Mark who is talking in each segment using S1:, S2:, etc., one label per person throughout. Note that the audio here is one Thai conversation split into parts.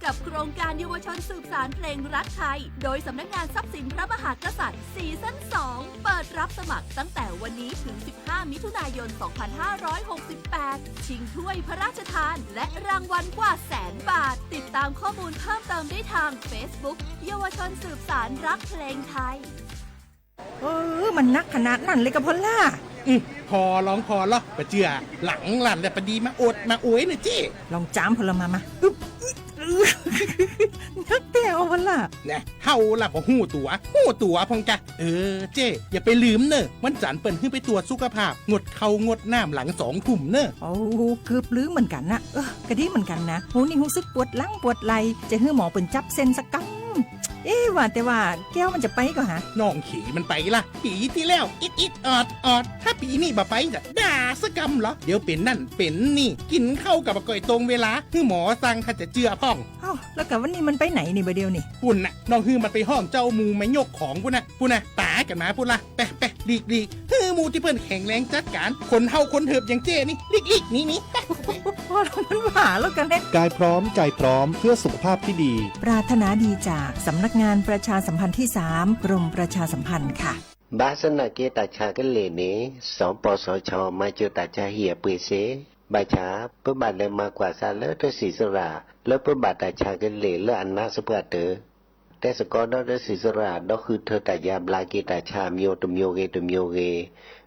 S1: กับโครงการเยาวชนสืบสานเพลงรักไทยโดยสำนักงานทรัพย์สินพระมหากษัตริย์ซีซั่น 2 เปิดรับสมัครตั้งแต่วันนี้ถึง 15 มิถุนายน 2568 ชิงถ้วยพระราชทานและรางวัลกว่า100,000 บาท ติดตามข้อมูลเพิ่มเติมได้ทาง Facebook เยาวชนสืบสานรักเพลงไทย
S2: มันนักขนาดนั้นเลยกับพ่อล่ะ
S3: พอร้องพอหรอกปะเจือหลังหลันแต่ปะดีมาอดมาโอยน่ะเจ้
S2: ลองจ้ามพลมานักแต่เอาพ่อล่ะ
S3: เนี่ยเฮาล่ะบ่ฮู้ตัวพองกะเจ้อย่าไปลืมเนอะวันจันทร์เปิ้นขึ้นไปตรวจสุขภาพงดเข้างดน้ำหลัง2 ทุ่มเนอะ
S2: เกือบลืมเหมือนกันนะก็ดีเหมือนกันนะหูนี่รู้สึกปวดหลังปวดไหล่จะให้หมอเปิ้นจับเส้นสักกำว่าแต่ว่าแก้วมันจะไปก็ฮะ
S3: น้องขี่มันไปล่ะปีที่แล้วอิดออดถ้าปีนี้บ่ไปจะด่าสกำเหรอเดี๋ยวเป็นนั่นเป็นนี่กินเข้ากับก่อยตรงเวลาคือหมอสั่งถ้าจะเจือพ่อง
S2: แล้วกับวันนี้มันไปไหนนี่บ่เดียวนี่
S3: ปุ่นน่ะน้องฮือมันไปห้องเจ้ามูไม่ยกของปุ่นน่ะตากันมาปุ่นล่ะไปลีกฮือมูที่เพิ่นแข็งแรงจัดการคนเฮาคนเถิบอย่างเจ้นี่ลีกนี่
S2: พอมันว่าแล้วกันเด้
S4: กายพร้อมใจพร้อมเพื่อสุขภาพที่ดี
S2: ปรารถนาดีจากสำนักงานประชาสัมพันธ์ที่ 3 กรมประชาสัมพันธ์ค่ะ
S5: บาสนาเกตาชากันเลเนสองปสชมาเจอตาชาเหียเปเสบาชาเพื่อบาดเลยมากกว่าซาเลอร์ศีสระแล้วเพื่อบาดตาชากันเลเลอันนาสเปเตอแต่สกอดอศีสระดอคือเธอตายาบลาเกตาชามิโอตมโยเก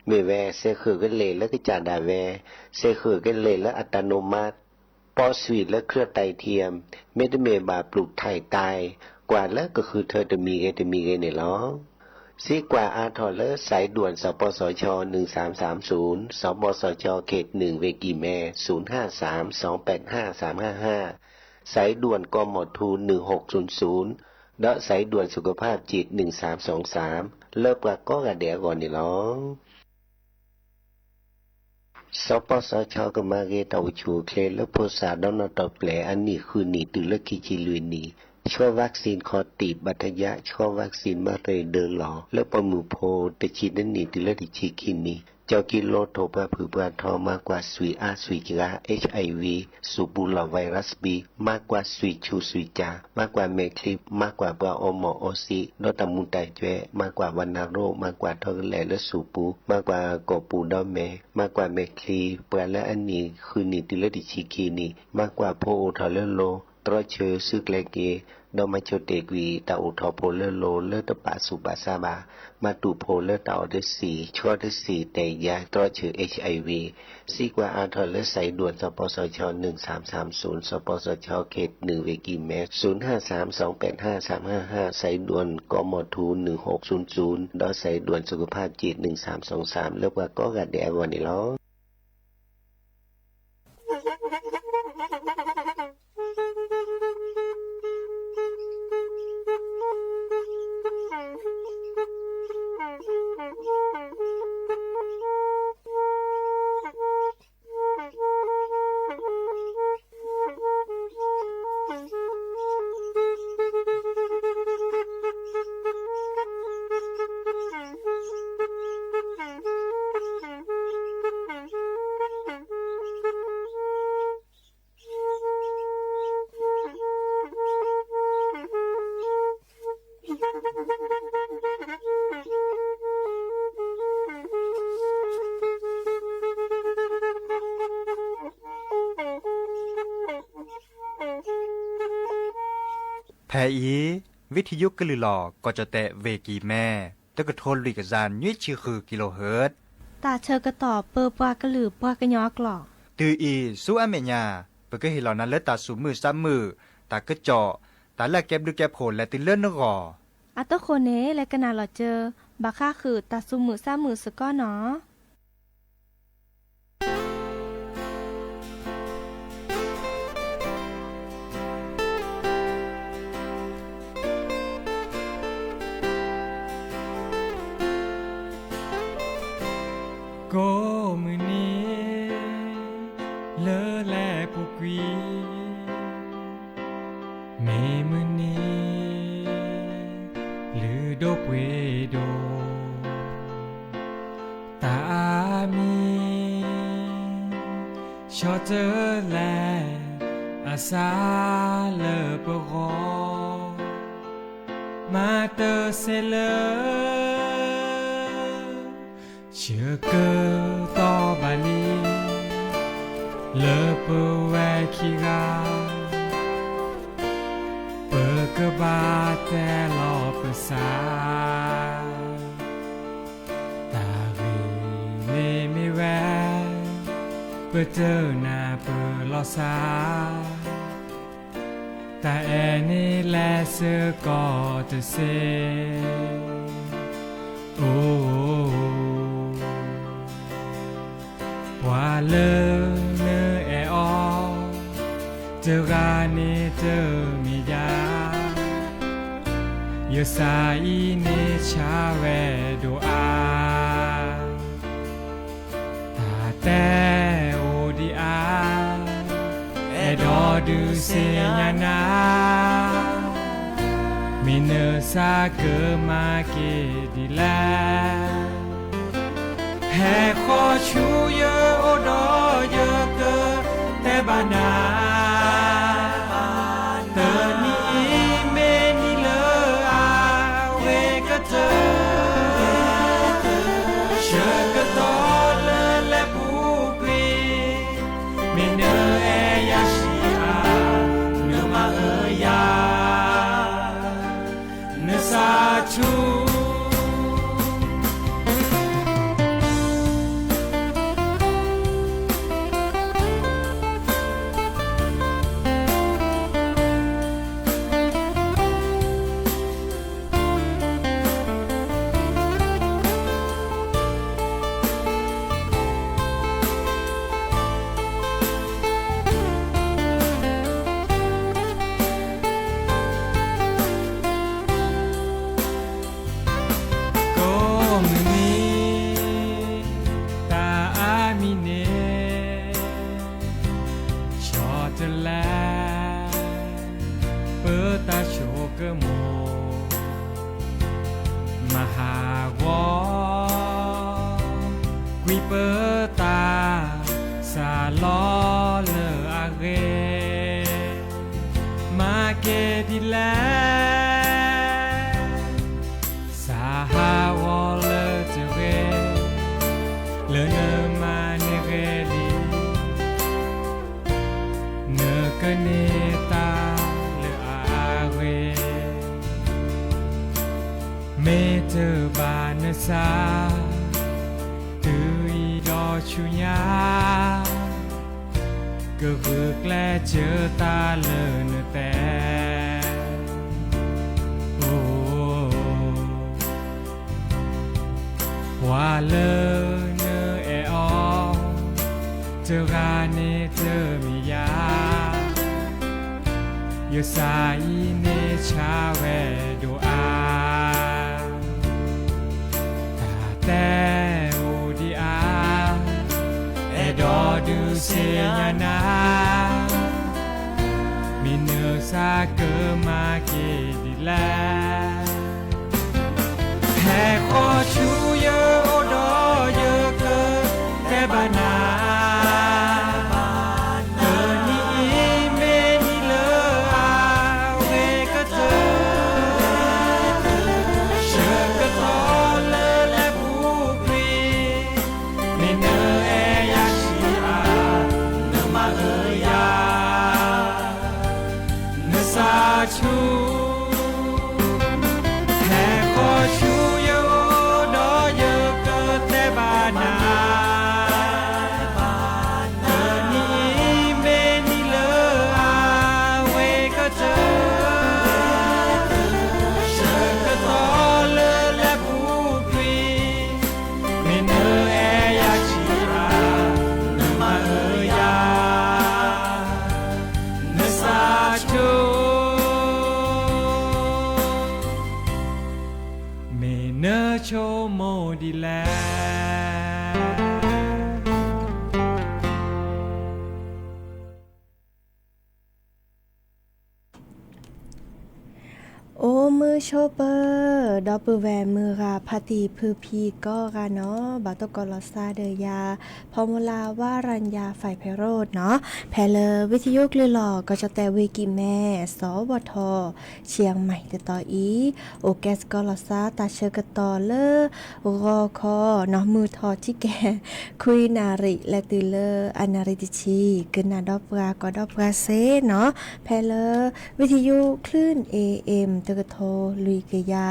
S5: เมแวเซคือกันเลแล้วก็จาดาแวเซคือกันเลและอัตโนมัติปอสวีและเครือไตเทียมเมตเมบาปลูกไทยตายกว่าแล้วก็คือเธอจะมีเนี่ยหรอซีกว่าอาทอเลอร์สายด่วนสปสช1330สปสชเขต1เวกีแม่0532855355สายด่วนกมทู1600และสายด่วนสุขภาพจิต1323เลิกว่าก็กระเดียก่อนนี่หรอสปสชก็มาเกตเอาชูเคลและโพสาดอนตอแปลอันนี้คือนี่ตือละคิจิลุยนี่ช่วยวัคซีนคอตีบบัตยะช่วยวัคซีนมาเรเดอร์หลอและปมือโพตะชีนั่นนี่ตือละดิชิกินี่เจ้ากิโลโทปะผือปะทอมากกว่าสุยอาสุยจา HIV สูบูลาไวรัสบีมากกว่าสุยชูสุยจามากกว่าเมคลิปมากกว่าปะอมอโอซีดอตามุนไตเจมากกว่าวันนาโรมากกว่าทอกแหลและสูปูมากกว่ากอปูดอเมมากกว่าเมคลีเปและอันนี้คือนี่ตือละดิชิกินี่มากกว่าโพโอทอเลโลตรอเชอซึกเลเกดอมาโชเตกวีตาอุทอโพเลโลเลตปะสุบาซาบามาตูโพเลตาออเดสีชัวเดสีแต่ยาตรอเชอ HIV ซีกว่าอาทอเลสายด่วนสปสช1330สปสชเขต1เวกิแม0532855355สายด่วนกมทู1600ดอสายด่วนสุขภาพจิต1323แล้วว่าก็กะแดวันนี้ล้อ
S6: แพอีวิทยุกลือหลอกก็จะแตะเวกีแม่ตะกะโทนลิกจานยี่ชื่อคือกิโลเฮิรตซ์
S7: ตาเชอกระตอบเปอปากระหลือปากระยอกหลอก
S6: ตืออีสู้อเมญาเปก็เห็นเหล่านั้นเลตาสูมือซ้ำมือตากระเจาะตาแลกแก็บดูแก็บโผลและติเลื่อนนกอ
S7: อัตโคเนและกนาหลอเจอบาค่าคือตาสูมือซ้ำมือสก้อเนาะ
S8: ก็มือนี้เลอแลปุกวีเมมือนี้ลือดกเวโดตามีชอเจอแลอาซาเลอ ปรอมาเตอเซเลเชื่อเกอต่อบาลีเลเปแวคิกาเปกบาแต่ลอปสาตารีเนไม่แวเปเจอหน้าเปลอสาแต่แอนี่แลเสือก็จะเซโอ้ว่าเลเนแออเจอกันนี่เจอมียาเยสายเนชาเวดูอาตาแต่โอดีอาเอดอดูเสียนามิเนซาเกมาเกดีแลแห่ขอชูเยอโอดอเยอเกแต่บานาเตอนีเมนีเลอาเวกเจอเชื่อกตอเลและผูกวีเมเนเอยาชีอาเนมาเอยาเนซาชู
S7: ป โอ้มือโชเปอร์ดอปเปอร์แวร์มือราพาตีพือพีก็กาเนาะบาตกอลอซาเดยาพอมลาว่ารัญญาฝ่ายไพโรดเนาะแพเลอวิทยุกลือหลอก็จะแต่วิกิแม่สวทเชียงใหม่ติดต่ออีโอแกสกอลอซาตาเชกตอเลอรอคอเนาะมือทอที่แกคุยนาริและติเลออนาริติชีกึนนาดอปราก็ดอปราเซเนาะแพเลอวิทยุคลื่น AM ตะกะโทลุยกะยา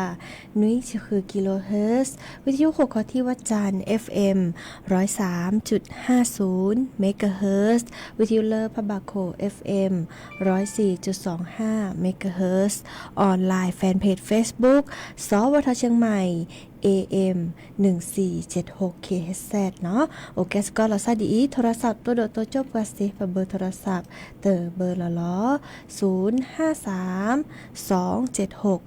S7: นุ้ยคือกิโลเฮิรตซ์วิทยุโคคอที่วัดจันทร์ FM 103.50 เมกะเฮิรตซ์วิทยุเลอพะบาโค FM 104.25 เมกะเฮิรตซ์ออนไลน์แฟนเพจ Facebook สวทเชียงใหม่ AM 1476 kHz เนาะโอเคสก็ลอซาดีโทรศัพท์ตัวโดดตัวจบกว่าสิเบอร์โทรศัพท์เตอเบอร์ละล้อ053 276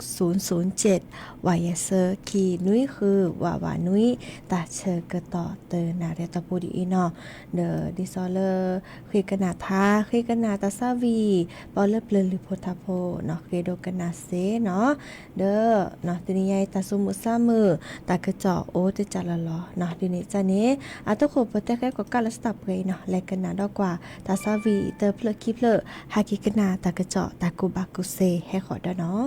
S7: 007วายเซอร์คีนุ้ยคือวานุ้ยตาเชอกะต่อเตอนาเรตปูดีเนาะเดอดิซอเลอร์คุยกันนาทาคุยกันนาตาซาวีปอเลเปลลิโพทาโพเนาะเกโดกันนาเซเนาะเดอเนาะทีนี้ยายตาซุมุซามือตากระจอกโอ้จะจัดละล้อเนาะทีนี้จานี้อาตุโคปเตแค่ก็การละสตับเลยเนาะแลกันนาดอกกว่าตาซาวีเตอเพลคิเพลฮากิกันนาตากระจอกตากูบากุเซให้ขอดเนาะ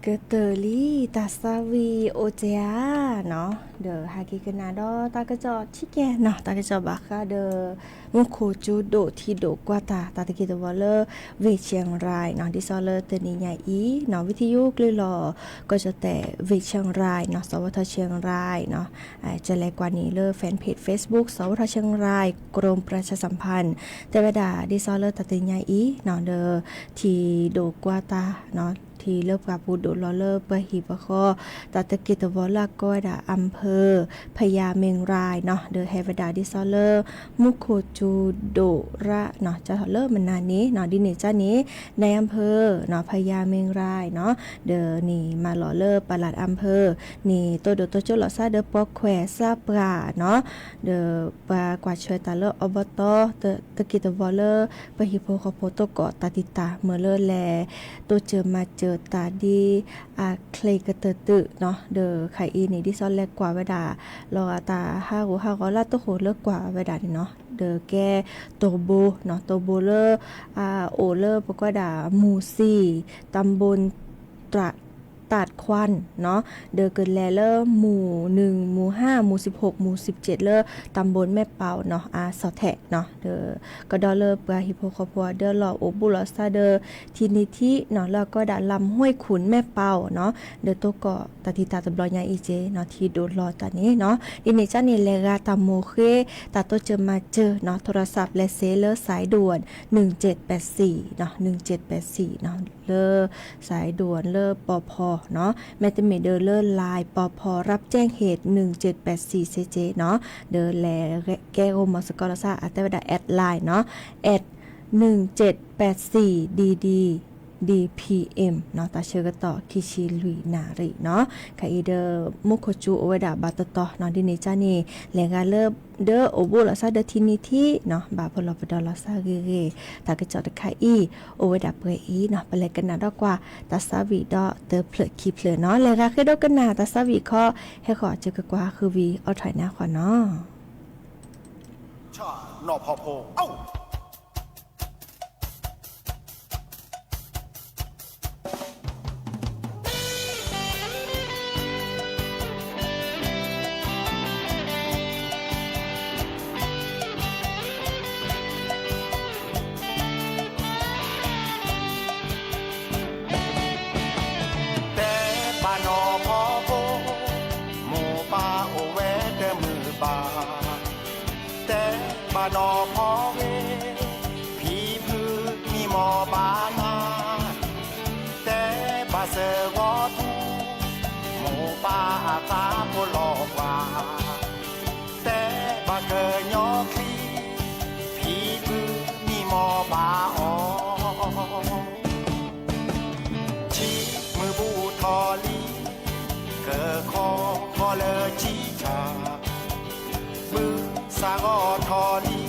S7: กเตอรี่ตาซาวีโอเจียเนาะเดอฮากิกนาดอตากระจอชิแกเนาะตากระจอบาคาเดอมุโคจูโดทีโดกว่าตาตะกิตวอลเลอร์เวเชียงรายเนาะดิซอลเลอร์เตนิยาอีเนาะวิทยุกลือหลอก็จะแต่เวเชียงรายเนาะสวทเชียงรายเนาะจะแลกว่านี้เลอแฟนเพจ Facebook สวทเชียงรายกรมประชาสัมพันธ์แต่เวลาดิซอลเลอร์ตะติยาอีเนาะเดอทีโดกว่าตาเนาะที่เลิกกับปูดลอเลอร์ปะหีปะคอตาตะกิตวอลาก้อยดาอำเภอพญาเมงรายเนาะเดอเฮวดาดิซอลเลอร์มุโคจูโดระเนาะจะเลิกมันนานนี้เนาะดิเนจ้านี้ในอำเภอเนาะพญาเมงรายเนาะเดอนี่มาหล่อเลอร์ปลัดอำเภอนี่โตโดโตโจหล่อซาเดอปอแควซาปราเนาะเดอปากวาดช่วยตาเลอร์อบตตะกิตวอลเลอร์ปะหีโพคอโพโตกอตาติตาเมื่อเลอแลตัวเจอมาเจอตาดีเคลกระเตตึเนาะเดอไข่อีนี่ดิซอนแลกกว่าเวดารอตา5 5ลาตโหเลิกกว่าเวดานี่เนาะเดอแกโตโบเนาะโตโบเลอร์โอเลอร์ปกว่าดาหมู่4ตำบลตราตัดควันเนาะเดอเกินแลเลอร์หมู่1หมู่5หมู่16หมู่17เลอตำบลแม่เป่าเนาะสอแทะเนาะเดอก็ดอเลอร์ปลาฮิโปคอพัวเดอลอโอบุลอซาเดอทีนิธิเนาะแล้วก็ดาลำห้วยขุนแม่เป่าเนาะเดอโตก็ตาทิตาตบลอยาอีเจเนาะที่โดนรอตอนนี้เนาะดิเนจ้านี่เลกาตามโมเคตาโตเจอมาเจอเนาะโทรศัพท์และเซเลอร์สายด่วน1784เนาะ1784เนาะเลอสายด่วนเลอปพเนาะแมตเมเดอร์เลอร์ไลน์ปพรับแจ้งเหตุ1784เซเจเนาะเดอแลแก้โอมสกอลซ่าอัตเวดาแอดไลน์เนาะแอด1784 DPM เนาะตาเชื่อก็ต่อคิชิลุยนาริเนาะไคเดอมุโคจูโอเวดาบาตตอเนาะดิเนจานี่แลกาเลอเดอโอบุลาซาเดทินิทีเนาะบาพลอปดอลาซาเกเรตากะจอดไคอีโอเวดาเปอีเนาะไปเลยกันนาดอกว่าตาซาวีดอเตอเพลคีเพลเนาะแลกาคือดอกกันนาตาซาวีข้อให้ขอเจอกกว่าคือวีเอาถอยหน้าขอเนาะ
S9: ชานอพอโพเอ้านอพอเวผีพือมีหมอบานาแต่บาเซวอทูหมูปาอาคาโพลอกว่าแต่บาเกยยอคลีผีพือมีหมอบาออชีมือบูทอลีเกอคอเลอจีชามือสางอทอลี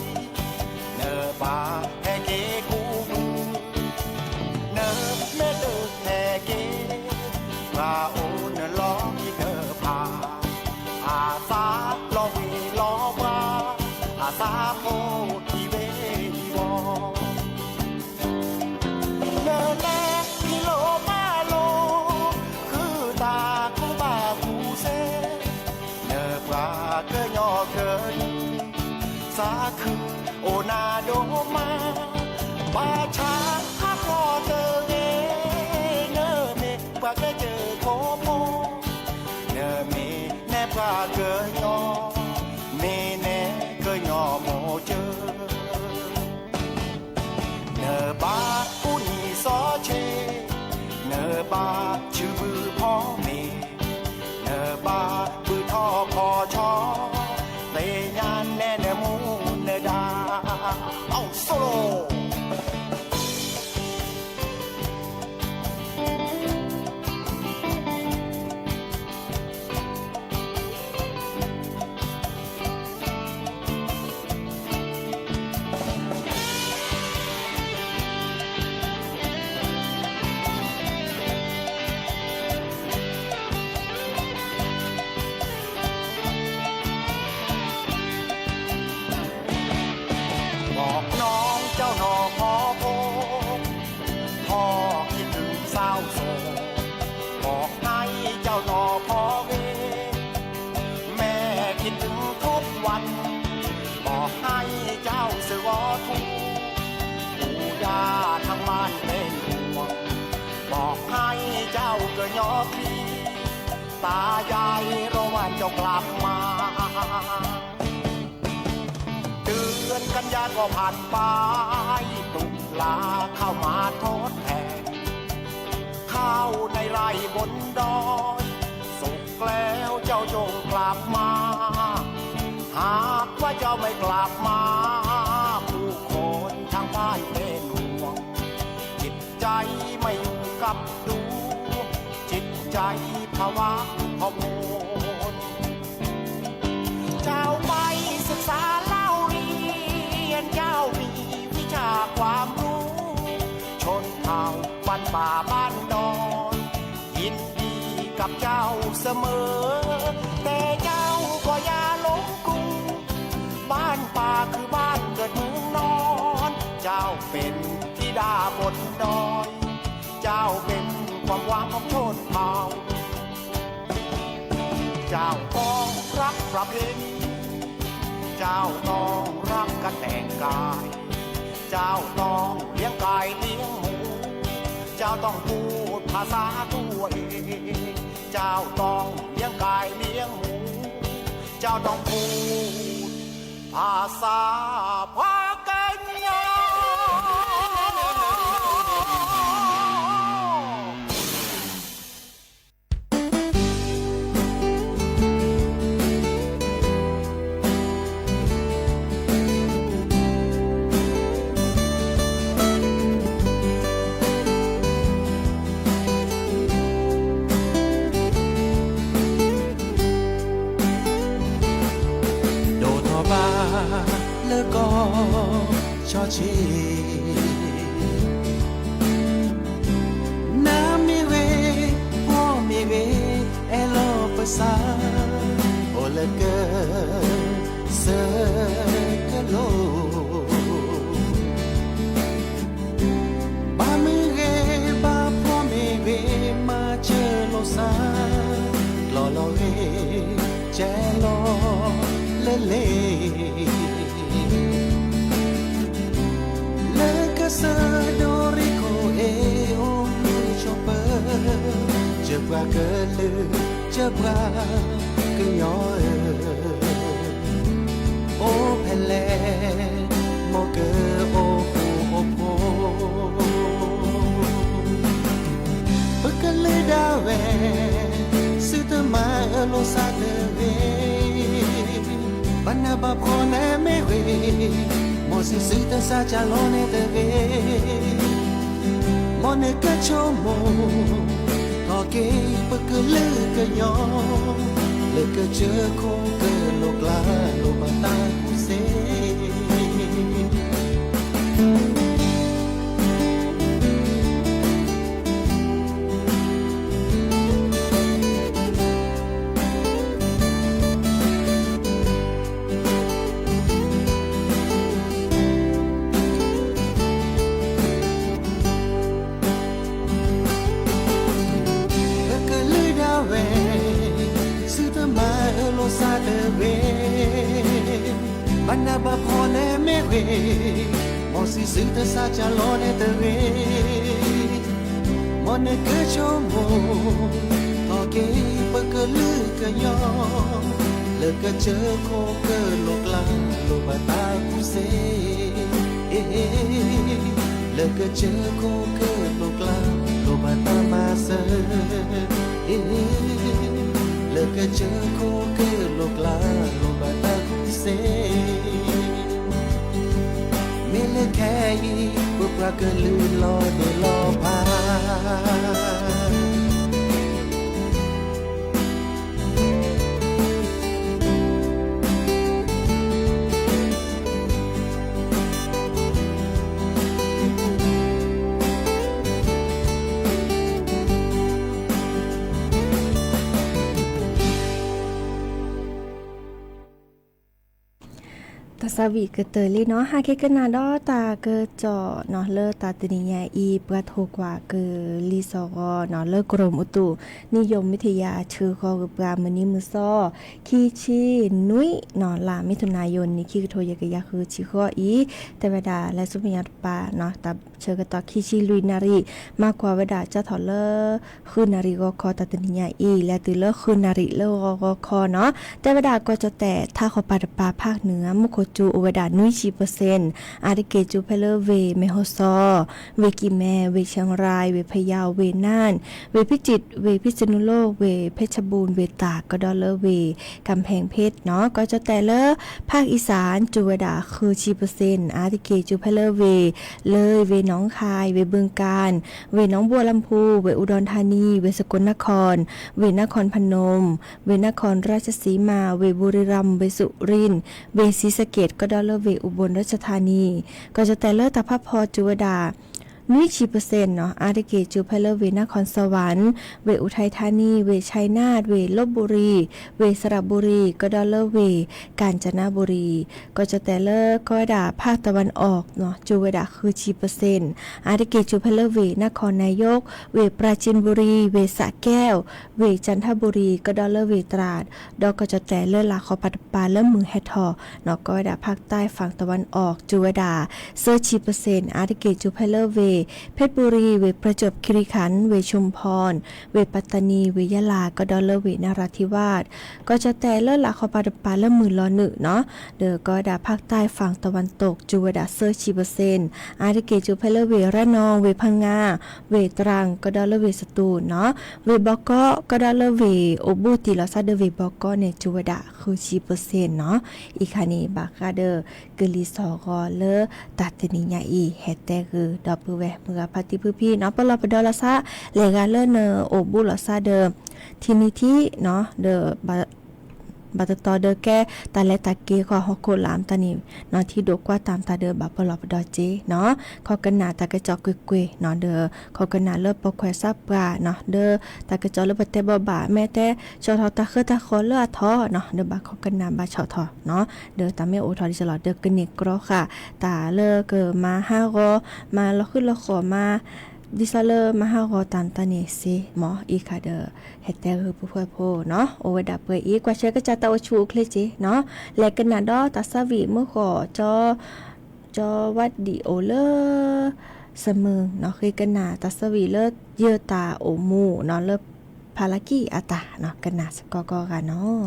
S9: เนอบาแฮเกกูเนเมเดแฮเกพระโอเนลอที่เนพาอาซาลอวีลอบาอาซาโพทีเวทีวอเนแลกิโลมาโลคือตาคูบาคูเซเนปราเกยอเกยสาคือโอนาโดมาบาชาฮักวอเตอเกเนเมปาเกเจอโคโมเนเมแนปาเกยอเมเนเกยอโมเจอเนบาอุนีซอเชเนบาชื่อบือพ่อเมเนบาบือท่อพอชอเตยานแน่เนมูเนดาเอาโซโลบอกน้องเจ้าหนอพอโพพ่อคิดถึงสาวโสพอ อกให้เจ้าเกิดยอดดีตายายรอวันเจ้ากลับมาเดือนกันยาก็ผ่านไปตุลาเข้ามาทดแทนข้าวในไร่บนดอยสุกแล้วเจ้าจงกลับมาหากว่าเจ้าไม่กลับมาผู้คนทางบ้านเป็นห่วงจิตใจไม่อยู่กับดูจิตใจภาวะพะวงเจ้าไปศึกษาเล่าเรียนเจ้ามีวิชาความรู้ชนเผ่าบ้านป่าบ้านดอยยินดีกับเจ้าเสมอแต่เจ้าก็อย่าหลงกลุ่มบ้านป่าคือบ้านเกิดเมืองนอนเจ้าเป็นธิดาบนดอยเจ้าเป็นความหวังของชนเผ่าเจ้าต้องรักประเพณีเจ้าต้องรักกันแต่งกายเจ้าต้องเลี้ยงไก่เลี้ยงหมูเจ้าต้องพูดภาษาตัวเองเจ้าต้องเลี้ยงไก่เลี้ยงหมูเจ้าต้องพูดภาษาภากันยา
S8: แล้วก็ชอชีน้ำมีเวพ่อมีเวเอโลภาษาโอเลเกอเซกโลบามือเกบาพ่อมีเวมาเจอโลซาลอลอเวเจลอเลเลJebra ke nyoe o pele mo ke o o po Bekale dawe sitama lo sa de ve Bana ba phone me we mo si sita sa cha lo ne de ve Mo ne ka chomo Toke pekele ke nyo le ke je ko ke lo kla lo bata ku se Bana ba phone me we mo si sita sa cha lo ne de we mo ne ke cho mo to ke pa ke lu ke yo le ke che ko ke lo kla lo ba ta ku se le ke che ko ke lo kla lo ba ta ma se le ke che ko ke lo kla lo ba ta ku se Mele kai bu pra ke lu lo de lo pa
S7: ต สวีเกเตอลีเนาะฮาเคกนาดอตาเกจอเนาะเลอตาตนิยาอีปะโทกว่าเกลีซอกเนาะเลอกรมอุตุนิยมวิทยาชื่อคอกปลามื้อนี้มื้อซ้อคีชีนุยเนาะลามิถุนายนนี้คีโทยกะยะคือชิคออีแต่เวดาและสุพญาปาเนาะตาเชกตอคีชีลุยนารีมากกว่าเวดาจะถอเลอคือนารีก็คอตาตนิยาอีและตือเลอคือนารีเลอก็คอเนาะแต่เวดาก็จะแต่ถ้าขอปาดปาภาคเหนือมุโคจูอเวดานุยชีเปอร์เซ็นต์อาริเกจูเพเลเวเมโฮซอเวกิแมเวเชียงรายเวพะเยาเวน่านเวพิจิตรเวพิษณุโลกเวเพชรบูรณ์เวตากก็ดอเลเวกำแพงเพชรเนาะก็จะแต่เลอภาคอีสานจูเวดาคือชีเปอร์เซ็นต์อาริเกจูเพเลเวเลยเวหนองคายเวบึงกาฬเวหนองบัวลำพูเวอุดรธานีเวสกลนครเวนครพนมเวนครราชสีมาเวบุรีรัมย์เวสุรินทร์เวศรีสะเกษก็ดอเลเวอุบลราชธานีก็จะแต่เลอตาภาพอจูวดานุยชีเปอร์เซ็นต์เนาะอาริเกจูเพเลเวนครสวรรค์เวอุทัยธานีเวชัยนาทเวลพบุรีเวสระบุรีก็ดอเลเวกาญจนบุรีก็จะแต่เลอก็ดาภาคตะวันออกเนาะจูวดาคือชีเปอร์เซ็นต์อาริเกจูเพเลเวนครนายกเวปราจีนบุรีเวสระแก้วเวจันทบุรีก็ดอเลเวตราดดอกก็จะแต่เลอลาคอปัตปาเลอมือแฮทอเนาะก็ดาภาคใต้ฝั่งตะวันออกจูวดาเซอร์ชีเปอร์เซ็นต์อาริเกจูเพเลเวเพชรบุรีเวประจวบคีรีขันธ์เวชุมพรเวปัตตานีเวยะลาก็ดอเลเวนราธิวาสก็จะแต่เลอหลักขอปาดปาเลมือลอหนึ่งเนาะเดอก็ดาภาคใต้ฝั่งตะวันตกจูวดาเซอร์ชีเปอร์เซ็นต์อาริเกจูเพเลเวระนองเวพังงาเวตรังก็ดอเลเวสตูลเนาะเวบอกก็ดอเลเวโอบูติลอซาเดเวบอกในจูวดาคือชีเปอร์เซ็นต์เนาะอีคานีบากาเดอกลีซอกอเลอตัดนิยาอีแฮตแตคือดอปเวเมื่อปฏิพื้พี่เนาะปลอปดอลซาเลกาเลเนอโอบุลซาเดทีนี้ที่เนาะเดบัตตอเดแกตาและตาเกขอฮอกโคลามตานี่เนาะที่ดกว่าตามตาเดบับปลอปดอเจเนาะขอกันหนาตากระจอกกวยๆเนาะเดขอกันหนาเลิศปอแควซับปลาเนาะเดตากระจอกเลิศแต่บ่าแม่แต่ชอทอตาคือตาคอเลือดท้อเนาะเดบาขอกันหนาบาชอทอเนาะเดตาแม่โอทอดิสลอดเดกเนกรอค่ะตาเลเกมา5กอมาลอขึ้นลอขอมาดิซาเลมาฮากอตันตาเนเซหมออีคาเดเฮตเตอร์ผู้พ่อโพเนาะโอเวดาเปอีกว่าเชก็จะตาชูเคลเจเนาะและกันนาดอตาซาวีเมื่อขอจอวัดดีโอเลเสมอเนาะคือกันนาตาซาวีเลเยตาโอมูเนาะเลภารกิอาตาเนาะกันนาสกกกันเนาะ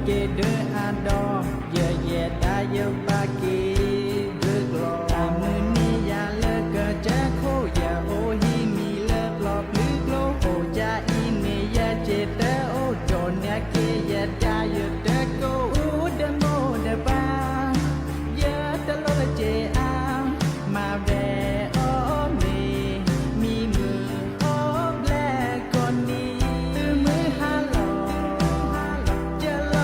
S7: เกเดอาดอเยเยดาเยปาเกเลิกลอตามือนี้อย่าเลิกก็จะโคอย่าโอฮีมีเลิกลอบลึกโลโอจาอีเนยาเจเตโอโจนยาเกยาดาเยเตโกอูเดโมเดบาเยตโลเจอามาเวโอเมมีมือโอแบลก่อนนี้ตือมือฮาลอเ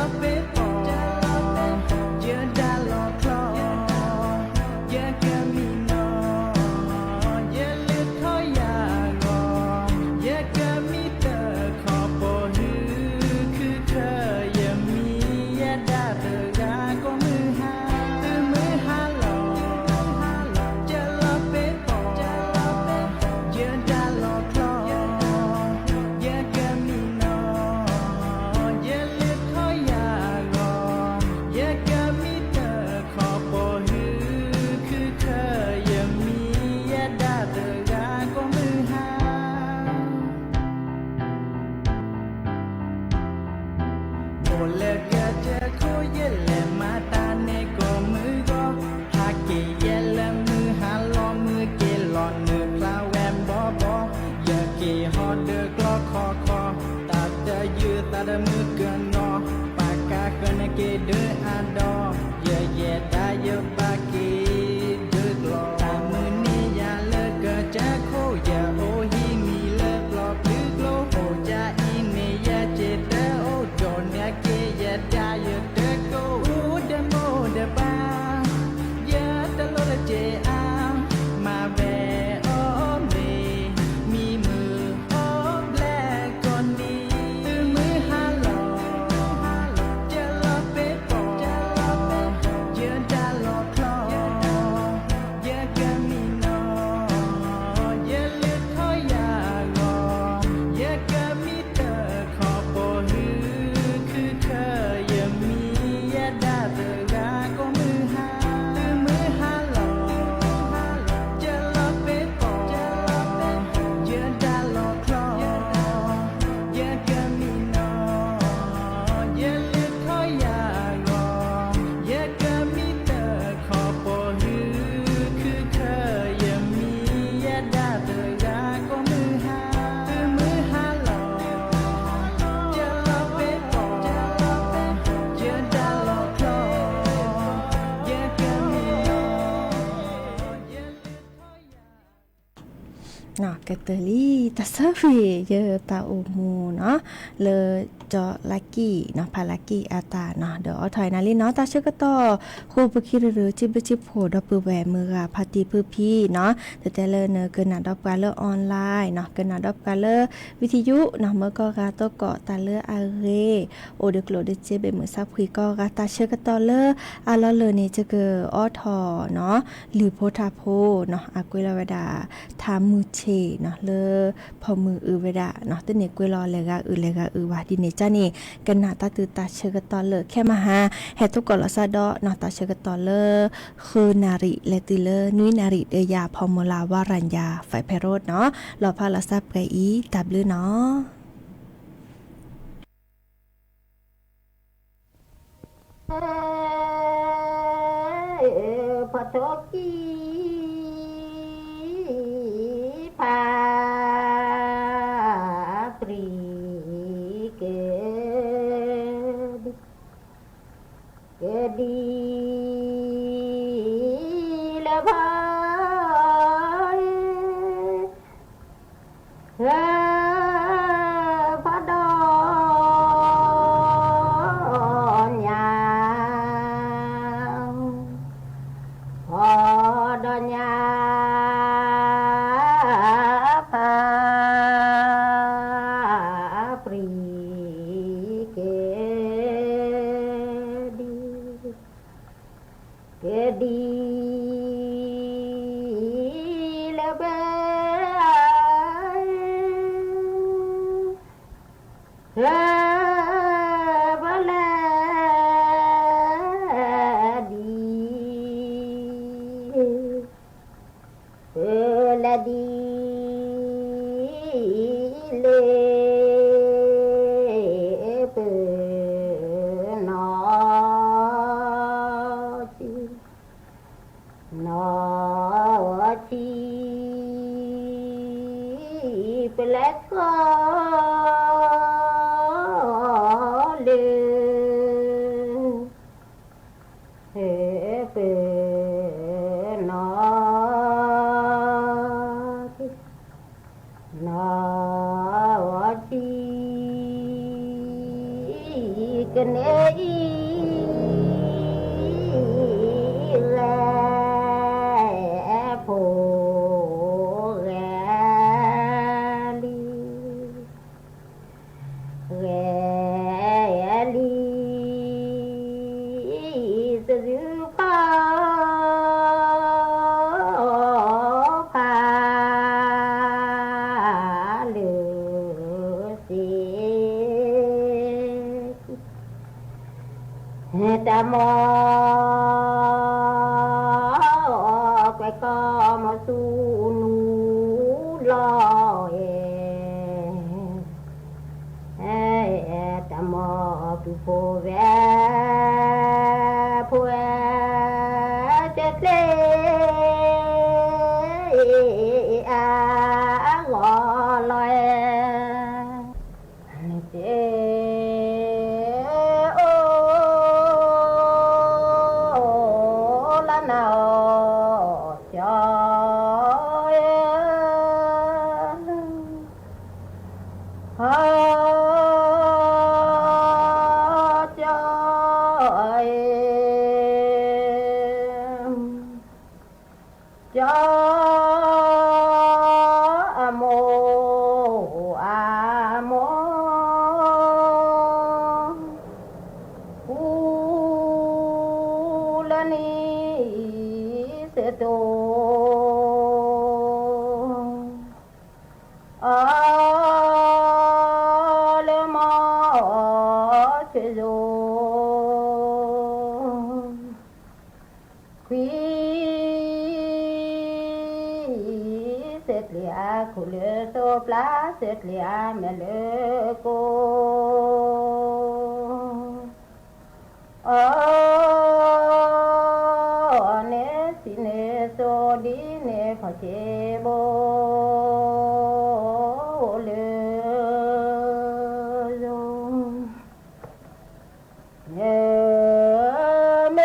S7: เนาะกะเตอรี่ตาซาฟีเยอตาโอมูเนาะเลจอลักกี้เนาะพาลักกี้อาตาเนาะเดี๋ยวเอาถอยนาลิเนาะตาชื่อก็ต่อคูปคิรหรือจิบจิบโหดอปือแหวมือพาตีปือพี่เนาะแต่เลเนเกินหนาดอกกาเลออนไลน์เนาะเกินหนาดอกกาเลอวิทยุเนาะเมื่อก็กาโตเกาะตาเลออาเรโอเดกโลเดเจเบมือซับคุยก็กาตาชื่อก็ต่อเลออาลอเลนี่จะเกออทอเนาะหรือโพธาโพเนาะอากุยลาวดาทามูเชเนาะเลอพอมืออือเวดาเนาะตะเนกุยลอเลกาอือว่าดิเนจ้านี่กันหนาตาตือตาเชกตอเลอแค่มาหาแฮทุกกลซาดอเนาะตาเชกตอเลอคือนาริและติเลอนุยนาริเดยาพอมลาวารัญญาฝ่ายไพโรจน์เนาะรอพาลาซับไกอีตับลือเนาะ
S10: พอทกีพาปรีเกดีละพายพอดอนยาพอดอนยาพาปรีเกดีละเบบลาดีละดีเลเปนอจีนอจีเปลกอเลเปนอจีนอจีกันเอแลโพแลลีแลลีสะดือพาพาเลือสีแต่มอไว้ก็มาสู่หนูลอยแต่มอผู้โพแวผู้แวเจ็ดเลอางอลอยเจนาจอยฮาจอยจอโมอาโมอูลนีเสโตอาเลมาเชโซควีเสตเลียคุเลโซปลาเสตเลียเมเลโกเนสิเนโซดีเนพเจโบเลโยเนเม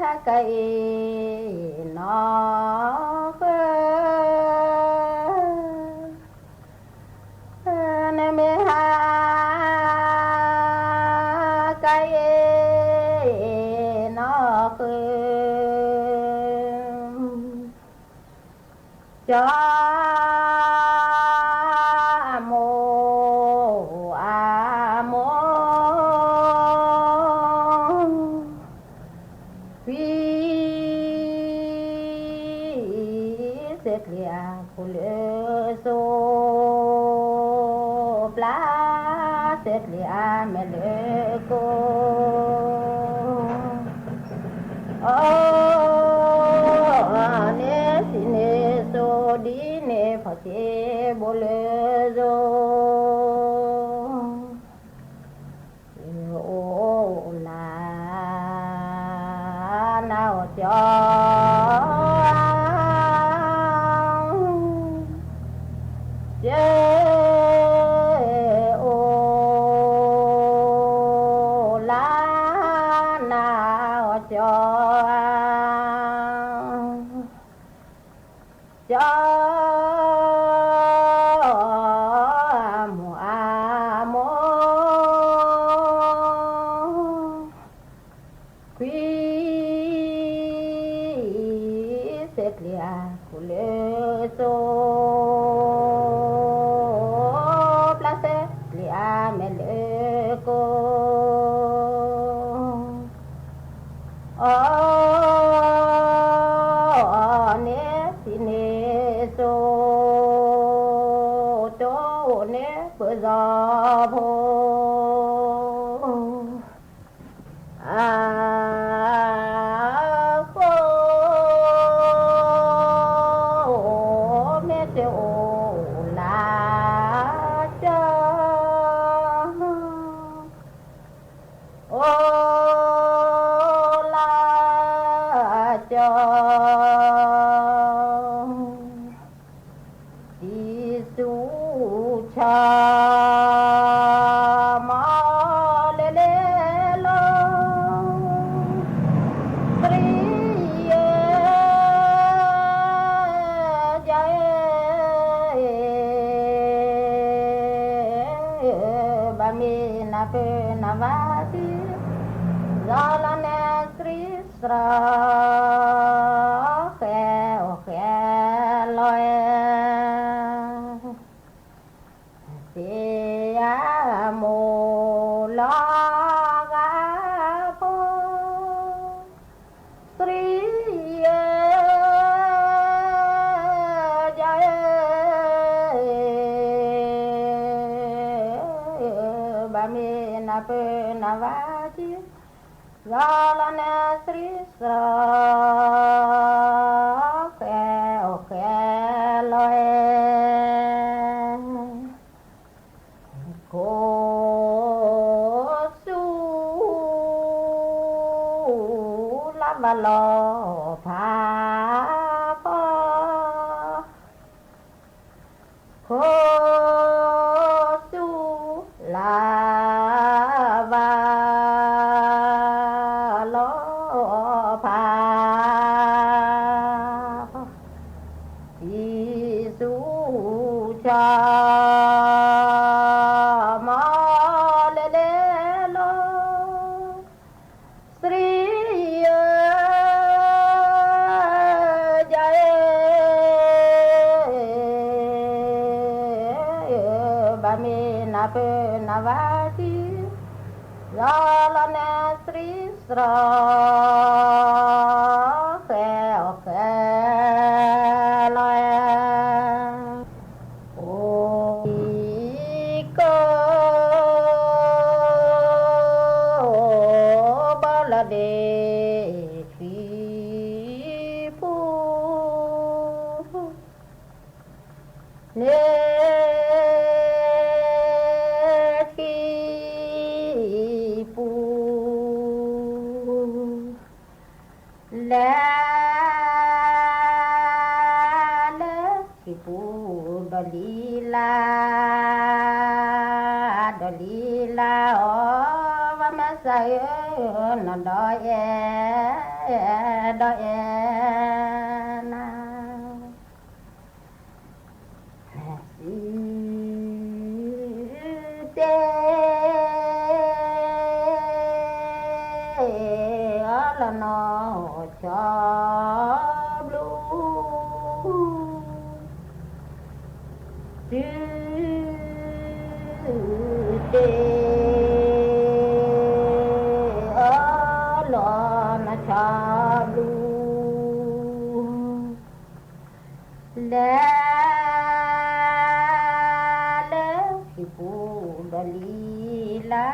S10: ฮะไกนอ cho mô a mô quy sét lia cô lơ so pla sét lia mẹ lơ cô ne sine so di ne phase bole zo o la nào cho nó cho blue tê ở lo na cha lu la la ki pu dalila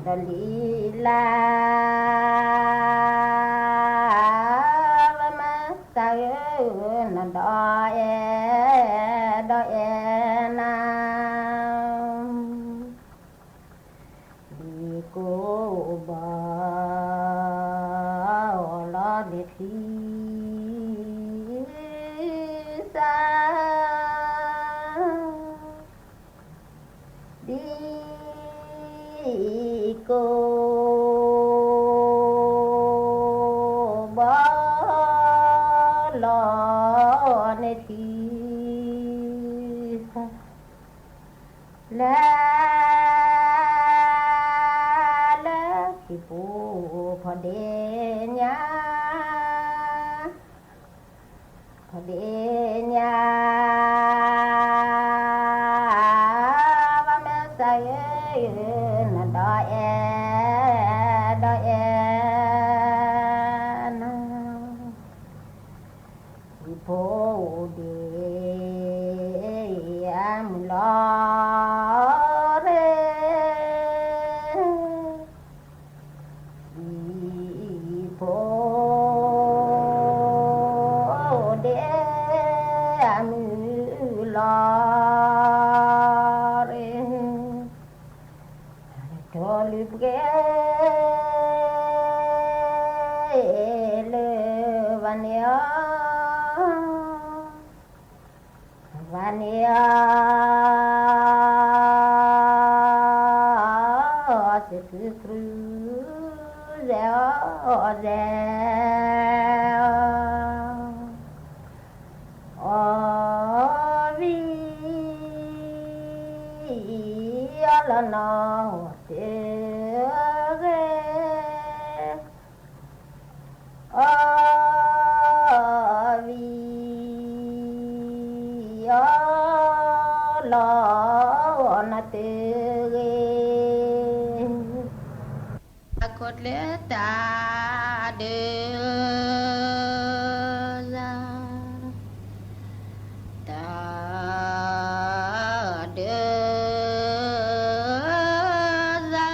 S10: va ma sa na do e na đi cô ba la đi thi sa đi cô ba lo ne thi la la ki pu pha de nya va me sa na da e na ki pu de am lo Vania se cruze ovi ala no te lo na te cốt lẽ ta đưa ra ta đưa ra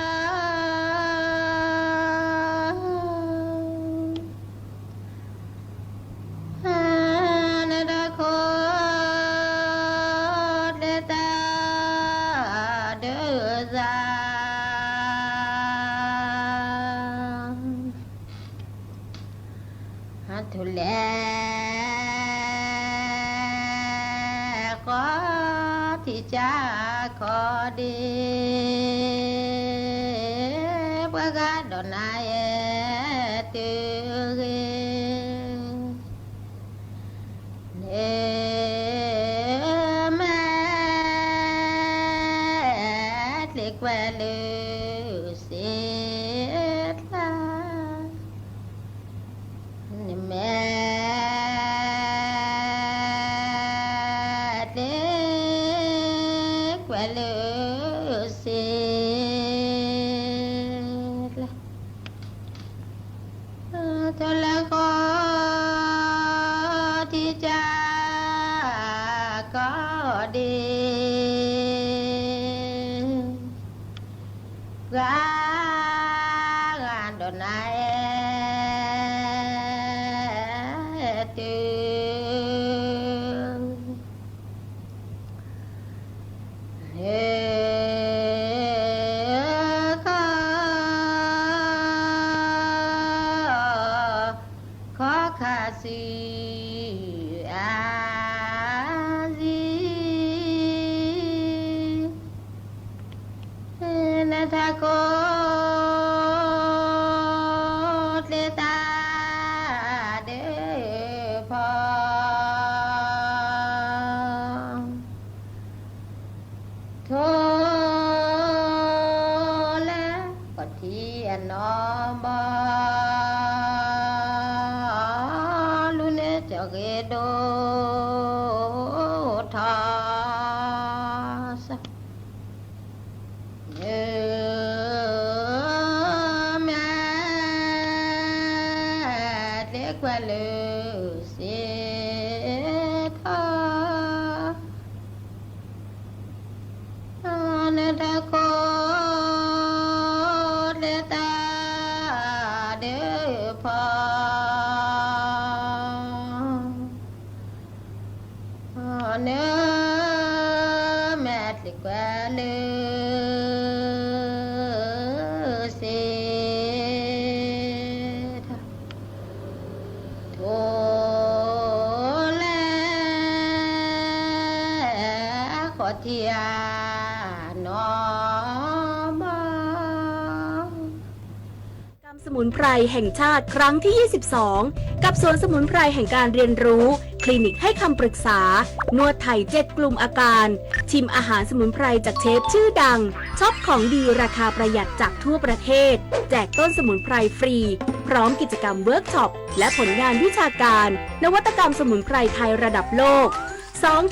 S10: na đã cốt lẽ ta đưa ra thu lẽ có thì cha có đi bữa gà đòn ai từ mẹ liệt qua lưu xếp la mẹ liệt qua lưu xếp la thôi là có thì cha có đi gà đồn ai khó khả si a di na tha cô lê ta để phong thô lá có thi nó bò lu nê cho ghê โดทาสแม่เล็กว่าเลยเสียทาเนตาโกเดตาเดพาเนแม่เล็กว่าเลยเสียทาโทแลขอเทียนอมากรรมสมุนไพรแห่งชาติครั้งที่ 22 กับสวนสมุนไพรแห่งการเรียนรู้คลินิกให้คำปรึกษานวดไทย7 กลุ่มอาการชิมอาหารสมุนไพรจากเชฟชื่อดังช็อปของดีราคาประหยัดจากทั่วประเทศแจกต้นสมุนไพรฟรีพร้อมกิจกรรมเวิร์กช็อปและผลงานวิชาการนวัตกรรมสมุนไพรไทยระดับโลก2